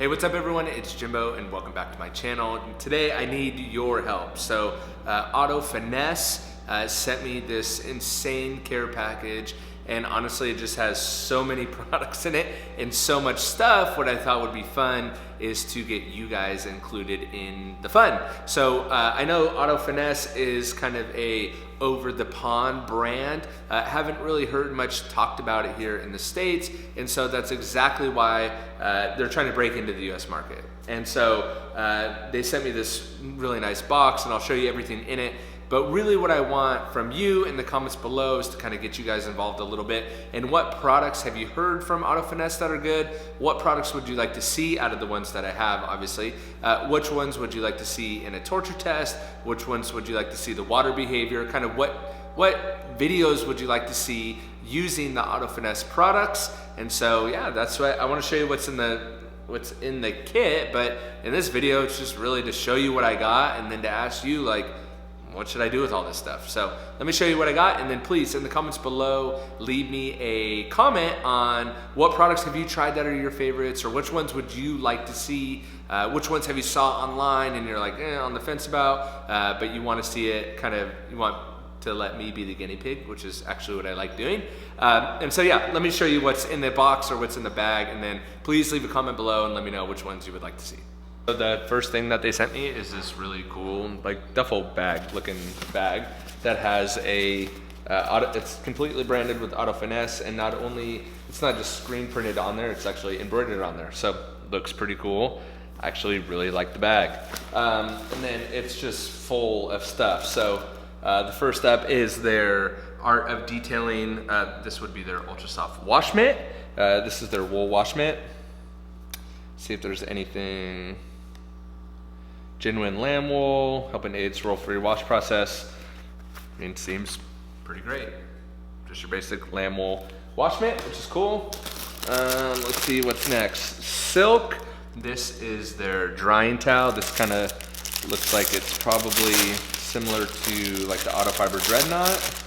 Hey, what's up everyone? It's Jimbo and welcome back to my channel. Today I need your help. So Auto Finesse sent me this insane care package, and honestly it just has so many products in it and so much stuff. What I thought would be fun is to get you guys included in the fun. So I know Auto Finesse is kind of a over the pond brand. Haven't really heard much talked about it here in the States, and so that's exactly why they're trying to break into the US market. And so they sent me this really nice box, and I'll show you everything in it. But really what I want from you in the comments below is to kind of get you guys involved a little bit. And what products have you heard from Auto Finesse that are good? What products would you like to see out of the ones that I have, obviously? Which ones would you like to see in a torture test? Which ones would you like to see the water behavior? Kind of what videos would you like to see using the Auto Finesse products? And so yeah, that's what I want to show you what's in the kit. But in this video, it's just really to show you what I got and then to ask you, like, what should I do with all this stuff? So let me show you what I got, and then please in the comments below leave me a comment on what products have you tried that are your favorites, or which ones would you like to see, which ones have you saw online and you're like on the fence about, but you want to see it kind of, you want to let me be the guinea pig, which is actually what I like doing. And so yeah, let me show you what's in the box or what's in the bag, and then please leave a comment below and let me know which ones you would like to see. So the first thing that they sent me is this really cool, like duffel bag looking bag that has a, it's completely branded with Auto Finesse, and not only, it's not just screen printed on there, it's actually embroidered on there. So looks pretty cool. I actually really like the bag. And then it's just full of stuff. So the first up is their Art of Detailing. This would be their Ultra Soft Wash Mitt. This is their wool wash mitt. See if there's anything. Genuine lamb wool, helping aid swirl-free wash process. I mean, seems pretty great. Just your basic lamb wool wash mitt, which is cool. Let's see what's next. Silk. This is their drying towel. This kind of looks like it's probably similar to like the Auto Fiber Dreadnought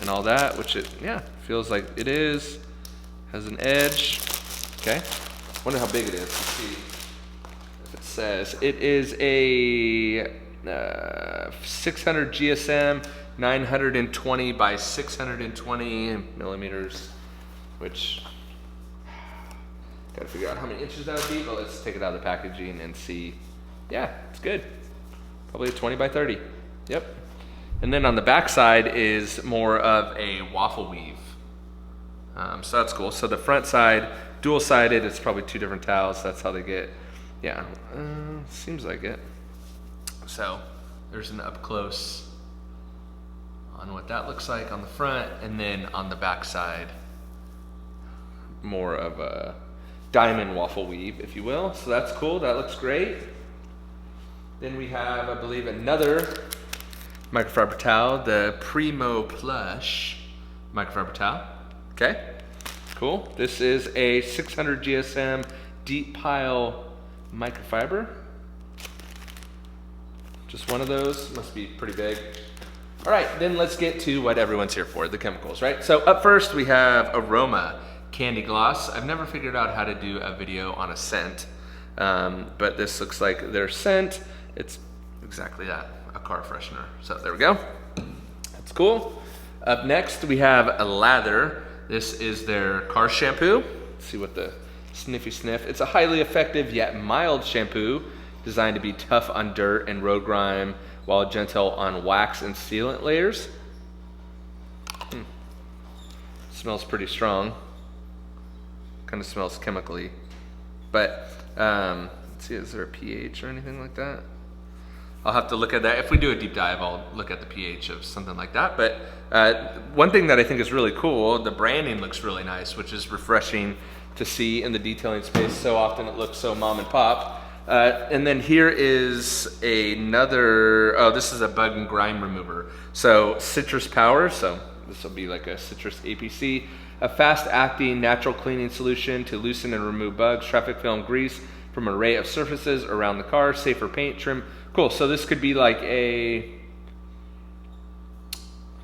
and all that, which it, yeah, feels like it is. Has an edge. Okay. Wonder how big it is. Let's see if it says. It is a 600 GSM, 920 by 620 millimeters, which gotta figure out how many inches that would be, but let's take it out of the packaging and see. Yeah, it's good. Probably a 20 by 30. Yep. And then on the back side is more of a waffle weave. So that's cool. So the front side, dual-sided, it's probably two different towels. That's how they get, yeah, seems like it. So there's an up close on what that looks like on the front, and then on the back side, more of a diamond waffle weave, if you will. So that's cool, that looks great. Then we have, I believe, another microfiber towel, the Primo Plush microfiber towel. Okay, cool. This is a 600 GSM deep pile microfiber. Just one of those, must be pretty big. All right, then let's get to what everyone's here for, the chemicals, right? So up first we have Aroma Candy Gloss. I've never figured out how to do a video on a scent, but this looks like their scent. It's exactly that, a car freshener. So there we go, that's cool. Up next we have a Lather. This is their car shampoo. Let's see what the sniffy sniff. It's a highly effective yet mild shampoo designed to be tough on dirt and road grime while gentle on wax and sealant layers. Smells pretty strong. Kind of smells chemically. But let's see, is there a pH or anything like that? I'll have to look at that. If we do a deep dive, I'll look at the pH of something like that. But one thing that I think is really cool, the branding looks really nice, which is refreshing to see in the detailing space. So often it looks so mom and pop. And then here is another, oh, this is a bug and grime remover. So citrus power, so this will be like a citrus APC, a fast acting natural cleaning solution to loosen and remove bugs, traffic film, grease from an array of surfaces around the car, safer paint, trim. Cool, so this could be like a,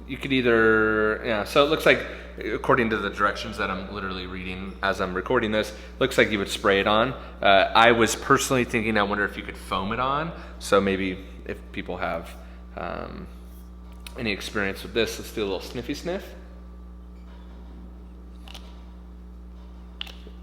you could either, yeah, so it looks like according to the directions that I'm literally reading as I'm recording this, looks like you would spray it on. I was personally thinking, I wonder if you could foam it on. So maybe if people have any experience with this, let's do a little sniffy sniff.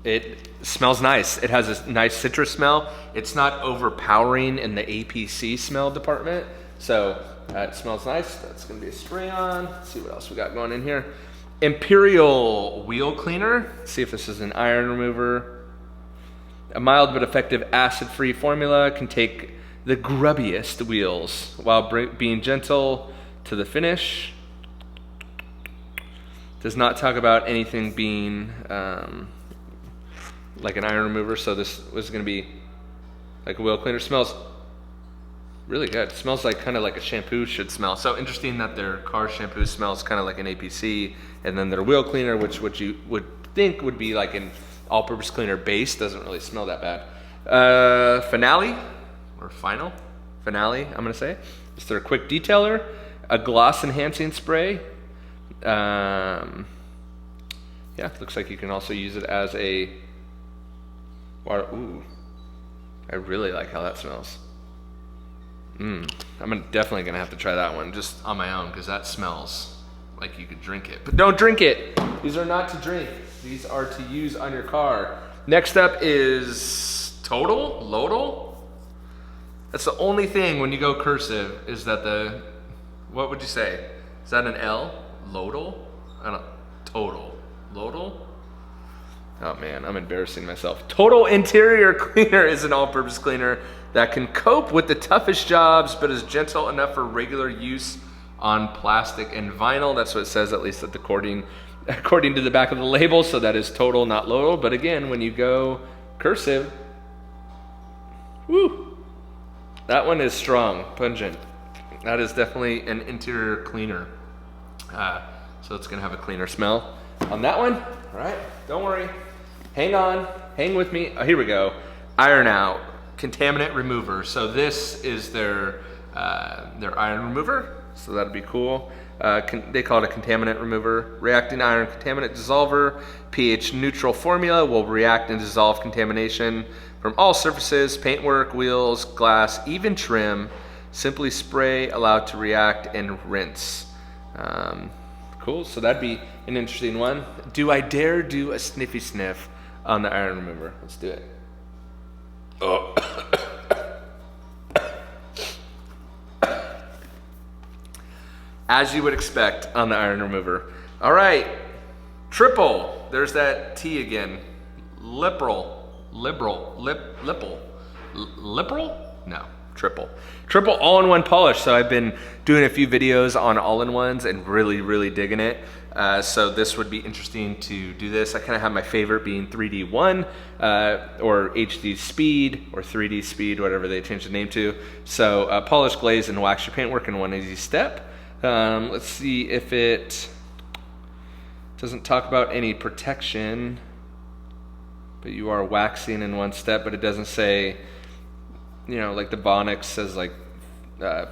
It smells nice. It has a nice citrus smell. It's not overpowering in the APC smell department. So it smells nice. That's gonna be a spray on. Let's see what else we got going in here. Imperial Wheel Cleaner. Let's see if this is an iron remover. A mild but effective acid-free formula can take the grubbiest wheels while being gentle to the finish. Does not talk about anything being like an iron remover, so this was gonna be like a wheel cleaner. Smells really good. It smells like kind of like a shampoo should smell. So interesting that their car shampoo smells kind of like an APC, and then their wheel cleaner, which you would think would be like an all-purpose cleaner base, doesn't really smell that bad. Finale, or final, Finale, I'm gonna say. It's their quick detailer, a gloss enhancing spray. Yeah, looks like you can also use it as a water. Ooh, I really like how that smells. I'm definitely gonna have to try that one just on my own, because that smells like you could drink it. But don't drink it. These are not to drink. These are to use on your car. Next up is Total Lodal. That's the only thing when you go cursive is that the, what would you say? Is that an L? Lodal? I don't, Total Lodal? Oh man, I'm embarrassing myself. Total Interior Cleaner is an all-purpose cleaner that can cope with the toughest jobs, but is gentle enough for regular use on plastic and vinyl. That's what it says, at least according to the back of the label. So that is Total, not Lodal. But again, when you go cursive, woo, that one is strong, pungent. That is definitely an interior cleaner. So it's gonna have a cleaner smell on that one. All right, don't worry. Hang on, hang with me. Oh, here we go. Iron Out Contaminant Remover. So this is their iron remover. So that'd be cool. They call it a contaminant remover. Reacting iron contaminant dissolver. pH neutral formula will react and dissolve contamination from all surfaces, paintwork, wheels, glass, even trim. Simply spray, allowed to react, and rinse. Cool, so that'd be an interesting one. Do I dare do a sniffy sniff on the iron remover? Let's do it. Oh. As you would expect on the iron remover. All right, triple. There's that T again. Liberal. No, triple. Triple all-in-one polish. So I've been doing a few videos on all-in-ones and really digging it. So this would be interesting to do this. I kind of have my favorite being 3D1 or HD Speed or 3D Speed, whatever they changed the name to. So polish, glaze, and wax your paintwork in one easy step. Let's see if it doesn't talk about any protection, but you are waxing in one step, but it doesn't say, you know, like the Bonix says like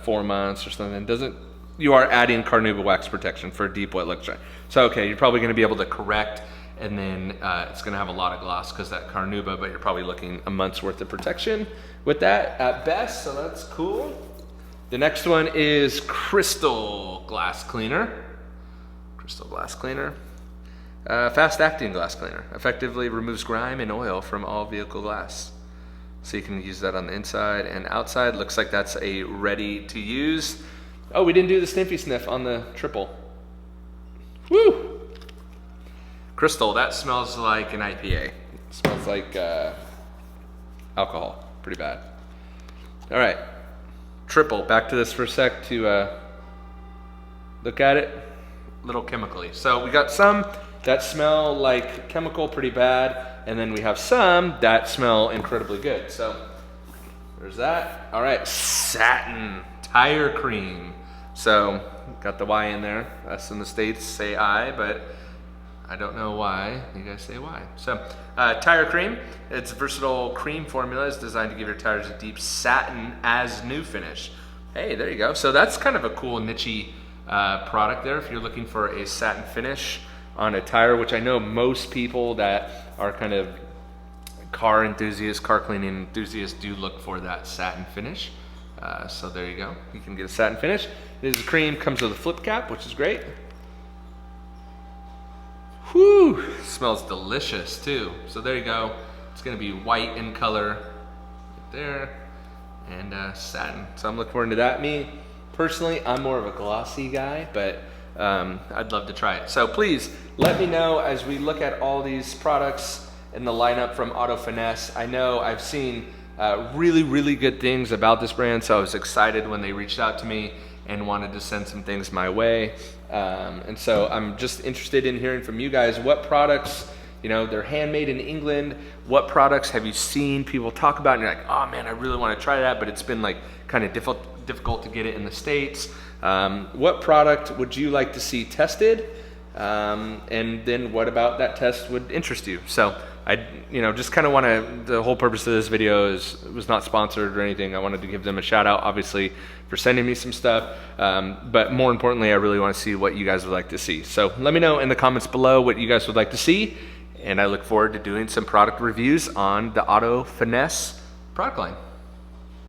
4 months or something. You are adding Carnauba wax protection for a deep wet lick dry. So okay, you're probably gonna be able to correct, and then it's gonna have a lot of gloss because that Carnauba, but you're probably looking a month's worth of protection with that at best, so that's cool. The next one is Crystal Glass Cleaner. Crystal Glass Cleaner. Fast acting glass cleaner. Effectively removes grime and oil from all vehicle glass. So you can use that on the inside and outside. Looks like that's a ready to use. Oh, we didn't do the sniffy sniff on the triple. Woo! Crystal, that smells like an IPA. It smells like alcohol, pretty bad. All right. Triple, back to this for a sec to look at it a little chemically. So we got some that smell like chemical, pretty bad, and then we have some that smell incredibly good. So there's that. All right, satin tire cream. So got the Y in there. Us in the States say I, but I don't know why you guys say why. So tire cream, it's a versatile cream formula. It's designed to give your tires a deep satin as new finish. Hey, there you go. So that's kind of a cool niche product there if you're looking for a satin finish on a tire, which I know most people that are kind of car enthusiasts, car cleaning enthusiasts do look for that satin finish. So there you go, you can get a satin finish. It is a cream, comes with a flip cap, which is great. Whew, smells delicious too. So there you go, it's gonna be white in color right there, and satin. So I'm looking forward to that. Me, personally, I'm more of a glossy guy, but I'd love to try it. So please let me know as we look at all these products in the lineup from Auto Finesse. I know I've seen really good things about this brand, so I was excited when they reached out to me and wanted to send some things my way. And so I'm just interested in hearing from you guys. What products, you know, they're handmade in England. What products have you seen people talk about and you're like, oh man, I really want to try that, but it's been like kind of difficult to get it in the States. What product would you like to see tested? And then what about that test would interest you? So I, you know, just kind of want to, the whole purpose of this video was not sponsored or anything. I wanted to give them a shout out, obviously, for sending me some stuff. But more importantly, I really want to see what you guys would like to see. So let me know in the comments below what you guys would like to see. And I look forward to doing some product reviews on the Auto Finesse product line.